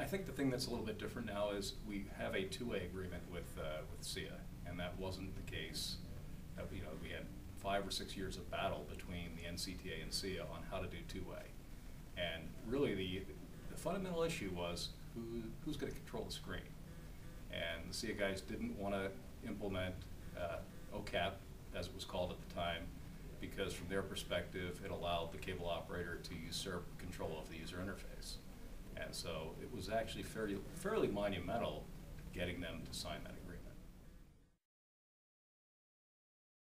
think the thing that's a little bit different now is we have a two-way agreement with SCTE, and that wasn't the case. We had 5 or 6 years of battle between the NCTA and SCTE on how to do two-way. And really the fundamental issue was who's going to control the screen. And the SCTE guys didn't want to implement OCAP, as it was called at the time, because from their perspective it allowed the cable operator to usurp control of the user interface. And so it was actually fairly monumental getting them to sign that agreement.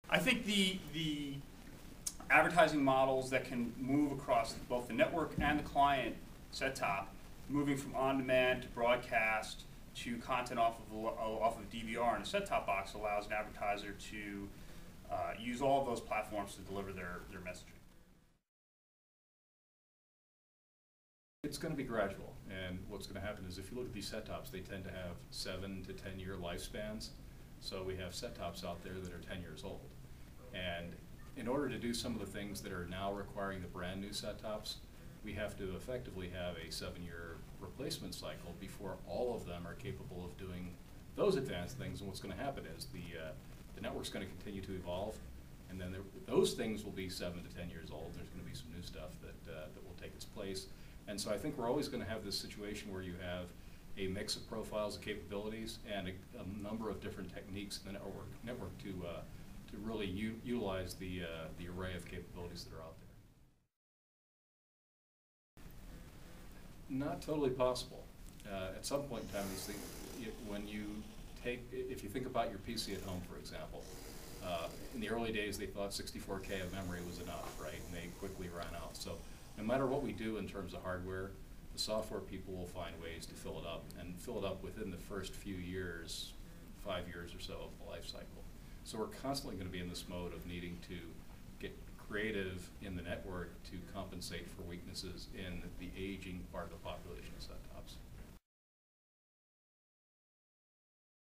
I think the advertising models that can move across both the network and the client set-top, moving from on-demand to broadcast to content off of DVR and a set-top box, allows an advertiser to use all of those platforms to deliver their messaging. It's going to be gradual, and what's going to happen is if you look at these set-tops, they tend to have 7 to 10 year lifespans. So we have set-tops out there that are 10 years old. And in order to do some of the things that are now requiring the brand new set-tops, we have to effectively have a 7-year replacement cycle before all of them are capable of doing those advanced things. And what's going to happen is the network's going to continue to evolve, and then those things will be 7 to 10 years old. There's going to be some new stuff that will take its place. And so I think we're always going to have this situation where you have a mix of profiles and capabilities and a number of different techniques in the network to really utilize the array of capabilities that are out there. Not totally possible. At some point in time, these things, when you if you think about your PC at home, for example, in the early days they thought 64K of memory was enough, right? And they quickly ran out. So no matter what we do in terms of hardware, the software people will find ways to fill it up, and fill it up within the first few years, 5 years or so of the life cycle. So we're constantly going to be in this mode of needing to get creative in the network to compensate for weaknesses in the aging part of the population of set-tops.